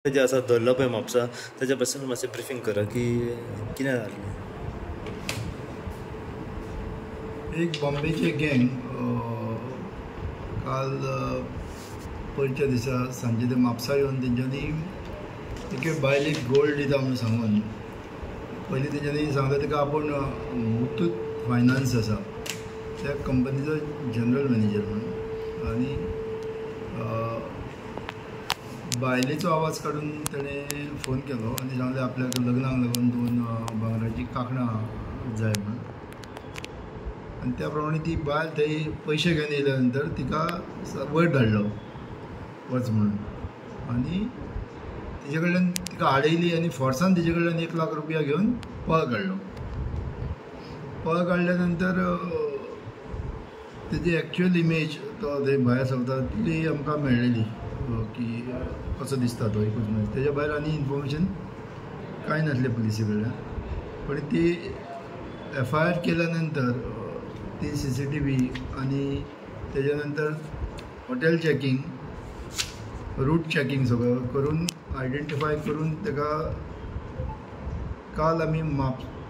जे आसा धरलो पळय म्हापसा ताच्या बद्दल मातशें ब्रिफींग करा की कितें जालें. एक बॉम्बेचे गँग काल पयरच्या दिसा सांजे ते म्हापसा येवन तेंच्यांनी एके बायलेक गोल्ड दिता म्हणून सांगून पयलीं तेंच्यांनी सांगता तिका आपूण मुथूट फायनान्स आसा त्या कंपनीचो जनरल मॅनेजर म्हणून आनी बायलेचो आवाज काडून तेणें फोन केलो आनी सांगलें आपल्याक लग्नाक लागून 2 भांगराची कांकणां जाय म्हणून आनी त्या प्रमाणे ती बायल थंय पयशे घेवन येयल्या नंतर तिका वयर धाडलो वच म्हणून आनी तिचे कडल्यान तिका आडयली आनी फोर्सान तिचे कडल्यान 1 लाख रुपया घेवन पळ काडलो. पळ काडल्या नंतर तेजी एक्चुअल इमेज तो थंय भायर सांगता ती आमकां मेळ्ळेली की कसो दिसता तो एकूच मनीस. तेज्या भायर आनी इन्फॉर्मेशन कांय नासलें पुलिसे कडल्यान पण ती FIR केल्या नंतर ती CCTV आनी तेज्या नंतर हॉटेल चॅकींग रूट चॅकींग सगळं करून आयडेंटिफाय करून ताका काल आमी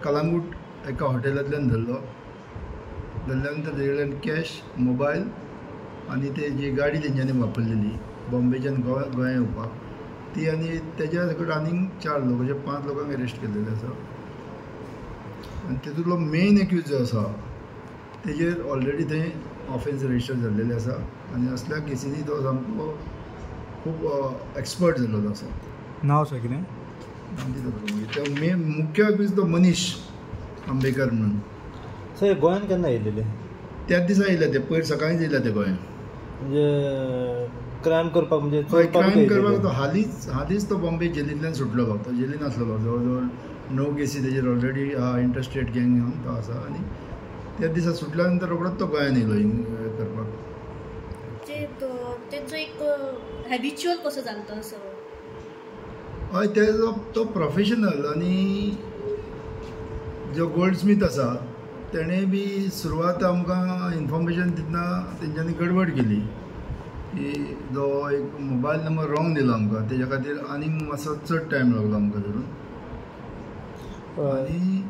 कलांगूट एका हॉटेलांतल्यान धरलो. धरल्या नंतर तेजे कडल्यान कॅश मोबायल आनी ते जी गाडी तेंच्यांनी वापरलेली बॉम्बेच्यान गोंया येवपाक ती आनी तेज्या सकट आनीक 4 लोक अशे 5 लोकांक अरेस्ट केल्लेले आसा. आनी तेतूंतलो मेन एक्यूज जो आसा तेजेर ऑलरेडी थंय ऑफेन्स रजिस्टर जाल्लेले आसा आनी असल्या केसींनी तो सामको खूब एक्सपर्ट जाल्लो आसा. नांव सर कितें? तो मेन मुख्य एक्यूज तो मनीश आंबेकर म्हणून. सर गोंयान केन्ना येयलेले? त्याच दिसा येयले ते पयर सकाळींच येयले ते गोंयान म्हणजे क्रायम करपाक म्हणजे क्रायम करपाक. तो हालींच तो बॉम्बे जेलींतल्यान सुटलो बाबा. तो जेलीन आसलो जवळ जवळ 9 केसी तेजेर ऑलरेडी इंटरस्टेट गँग घेवन तो आसा आनी त्याच दिसा सुटल्या नंतर रोखडोच तो गोंयान येयलो करपाक. तेचो एक हॅबिच्युअल कसो जालो तो असो? हय तेजो तो प्रोफेशनल आनी जो गोल्ड स्मीथ आसा तेणें बी सुरवात आमकां इन्फॉर्मेशन दितना तेंच्यांनी गडबड केली की जो एक मोबायल नंबर रॉंग दिलो आमकां तेज्या खातीर आनीक मातसो चड टायम लागलो आमकां धरून. आनी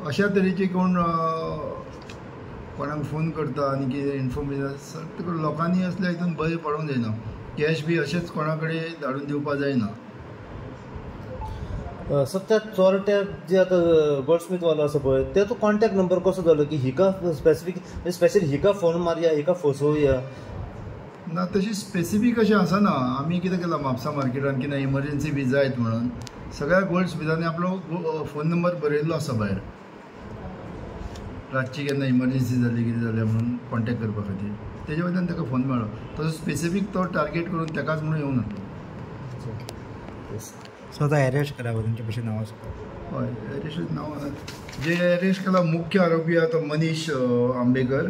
अशा तरेचे कोणाक फोन करता आनी कितें इन्फॉर्मेशन लोकांनी असल्या हितून भंय पडूंक जायना. कॅश बी अशेंच कोणा कडेन धाडून दिवपा जायना. सध्या चोरट्याक जे आतां गोल्डस्मीथ वालो आसा पळय तेचो कॉन्टॅक्ट नंबर कसो जालो की हिका स्पेशली हिका फोन मारया हिका फसोवया? ना तशी स्पेसिफीक अशें आसना. आमी कितें केलां म्हापसा मार्केटान कितें इमर्जन्सी बी जायत म्हणून सगळ्या गोल्ड स्मिथांनी आपलो फोन नंबर बरयल्लो आसा भायर. रातची केन्ना इमर्जन्सी जाली कितें जालें म्हणून कॉन्टॅक्ट करपा खातीर तेजे वयल्यान ताका फोन मेळ्ळो. तसो स्पेसिफीक तो टार्गेट करून ताकाच म्हणून येवं नासलो. स्वता अरेस्ट करा तुमचे कशें नांव आसा? हय अरेस्ट नांव जे अरेस्ट केला मुख्य आरोपी आहा तो मनीश आंबेकर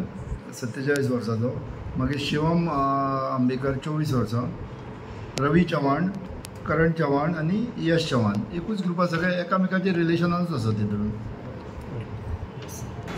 47 वर्साचो. मागीर शिवम आंबेकर 24 वर्सां. रवी चव्हाण, करण चव्हाण आनी यश चव्हाण एकूच ग्रुपा सगळे एकामेकाचे रिलेशनानूच आसा तितून.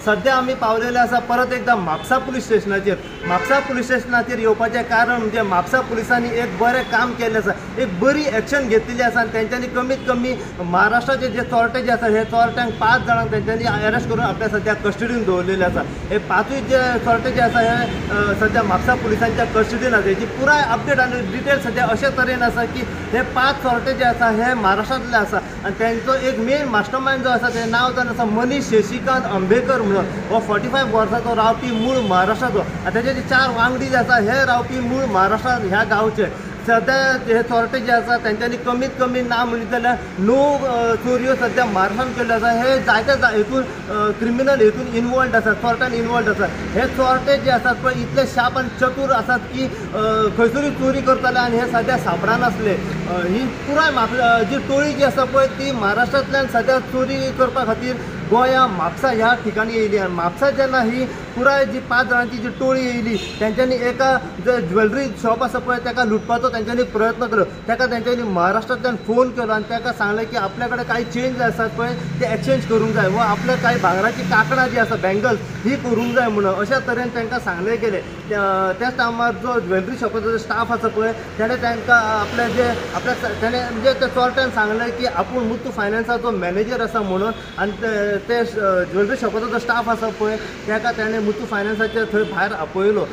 सध्या आमी पावलेले आसा परत एकदा म्हापसा पुलीस स्टेशनाचेर. म्हापसा पुलीस स्टेशनाचेर येवपाचें कारण म्हणजे म्हापसा पुलिसांनी एक बरें काम केल्लें आसा, एक बरी एक्शन घेतिल्ली आसा आनी तेंच्यांनी कमीत कमी महाराष्ट्राचे जे चोरटे जे आसा हे चोरट्यांक 5 जाणांक तेंच्यांनी अरेस्ट करून आपल्या सध्या कस्टडीन दवरलेले आसा. हे 5 जे चोरटे जे आसा हे सध्या म्हापसा पुलिसांच्या कस्टडीन आसा. हेची पुराय अपडेट आनी डिटेल सध्या अशे तरेन आसा की हे 5 चोरटे जे आसा हे महाराष्ट्रांतले आसा आनी तेंचो एक मेन मास्टरमाइंड जो आसा तें नांव जावन आसा मनीश शशिकांत अंबेकर. हो 45 वर्साचो रावपी मूळ महाराष्ट्राचो आनी तेजे जे 4 वांगडी जे आसा हे रावपी मूळ महाराष्ट्रांत ह्या गांवचे. सध्या हे चोरटे जे आसा तेंच्यांनी कमीत कमी ना म्हणली जाल्यार 9 चोरयो सध्या महाराष्ट्रांत केल्ल्यो आसा. हे जायत्या हितून क्रिमिनल हितून इनवॉल्ड आसात, चोरट्यान इनवॉल्ड आसात. हे चोरटे जे आसात पळय इतले शार्प आनी चतूर आसात की खंयसरूय चोरी करताले आनी हे सध्या सापडानासले. ही पुराय जी टोळी जी आसा पळय ती महाराष्ट्रांतल्यान सध्या चोरी करपा खातीर गोंया म्हापसा ह्या ठिकाणी येयली आनी म्हापसा जेन्ना ही पुराय जी 5 जाणांची जी टोळी येयली तेंच्यांनी एका ज्वेलरी शॉप आसा पळय ताका लुटपाचो तेंच्यांनी प्रयत्न केलो. ताका तेंच्यांनी महाराष्ट्रांतल्यान फोन केलो आनी ताका सांगलें की आपल्या कडेन काही चेंज आसात पळय ते एक्सचेंज करूंक जाय वा आपल्या काही भांगराची कांकणां जी आसा बँगल्स ही करूंक जाय म्हणून अशा तरेन तांकां सांगलें गेलें. त्याच टायमार जो ज्वेलरी शॉपाचो स्टाफ आसा पळय ताणें तांकां ताणें म्हणजे त्या चोरट्यान सांगलें की आपूण मुथ्थू फायनान्साचो मॅनेजर आसा म्हणून आनी ते ज्वेलरी शॉपाचो जो स्टाफ आसा पळय ताका ताणें मुथ्थू फायनान्साचे थंय भायर आपयलो.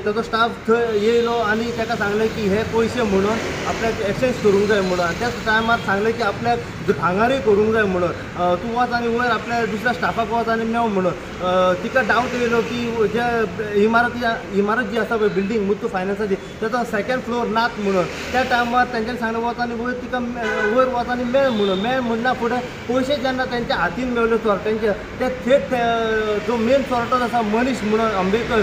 ताचो स्टाफ थंय येयलो आनी ताका सांगलें की हे पयशे म्हणून आपल्याक एक्सचेंज करूंक जाय म्हणून आनी त्याच टायमार सांगलें की आपल्याक भांगारूय करूंक जाय म्हणून तूं वच आनी वयर आपल्या दुसऱ्या स्टाफाक वच आनी मेळ म्हणून. तिका डावट येयलो की जे इमारत जी आसा पळय बिल्डींग मुथ्थू फायनान्साची ताचो 2nd फ्लोर नात म्हणून. त्या टायमार तेंच्यांनी सांगलें वच आनी वयर तिका वयर वच आनी मेळ म्हणना फुडें पयशे जेन्ना तेंच्या हातीन मेळले चोरट्यांचे ते थेट जो मेन चोरटो आसा मनीश म्हणून अंबेकर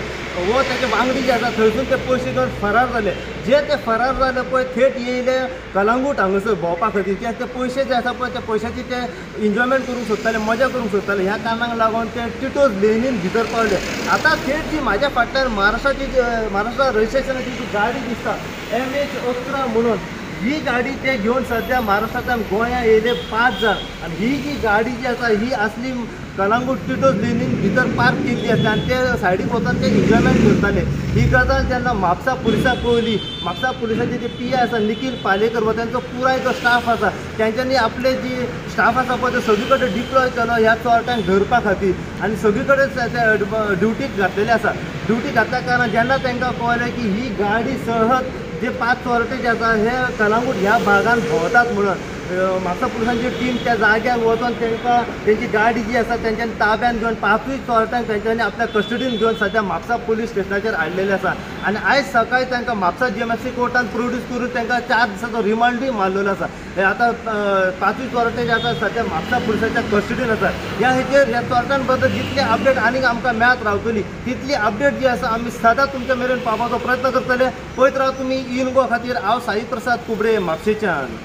वो तेचे वांगडी जे आसा थंयसून ते पयशे घेवन फरार जाले. जे ते फरार जाले पळय थेट येयले कलंगूट हांगासर भोंवपा खातीर कित्याक ते पयशे जे आसा पळय त्या पयशांची ते एन्जॉयमेंट करूंक सोदताले मजा करूंक सोदताले. ह्या कारणाक लागून ते टिटोज लेनीन भितर पावले. आतां थेट जी म्हाज्या फाटल्यान महाराष्ट्रा रजिस्ट्रेशनाची जी गाडी दिसता MH11 म्हणून ही गाडी ते घेवन सध्या महाराष्ट्रांतल्यान गोंया येयले 5 जाण आनी ही जी गाडी जी आसा ही असली कलंगूट टिटोज लेनीन भितर पार्क केल्ली आसा आनी ते सायडीक वचून ते एन्जॉयमेंट करताले. ही गजाल जेन्ना म्हापसा पुलिसाक कळली म्हापसा पुलिसाचे जे PI आसा निखील पालेकर वा तांचो पुराय जो स्टाफ आसा तेंच्यांनी आपले जी स्टाफ आसा पळय ते सगळे कडेन डिप्लॉय केलो ह्या चोरट्यांक धरपा खातीर आनी सगळे कडेन ड्युटीक घातलेले आसा. ड्युटी घातल्या कारणान जेन्ना तांकां कळलें की ही गाडी सहज जे 5 चोरटे जे आसा हे कलंगूट ह्या भागान भोंवतात म्हणून म्हापसा पुलिसांची टीम त्या जाग्यार वचून तांकां तेंची गाडी जी आसा तेंच्यांनी ताब्यान घेवन 5 चोरट्यांक तेंच्यांनी आपल्या कस्टडीन घेवन सध्या म्हापसा पुलीस स्टेशनाचेर हाडलेले आसा आनी आयज सकाळीं तांकां म्हापसा GMFC कोर्टान प्रोड्यूस करून तांकां 4 दिसाचो रिमांडूय मारलेलो आसा. हे आतां 5 चोरटे जे आसा सध्या म्हापसा पुलिसाच्या कस्टडीन आसा. ह्या चोरट्यां बद्दल जितली अपडेट आनीक आमकां मेळत रावतली तितली अपडेट जी आसा आमी सदांच तुमच्या मेरेन पावपाचो प्रयत्न करतले. पळयत राव तुमी इन गो खातीर हांव साई प्रसाद कुबडे म्हापशेच्यान.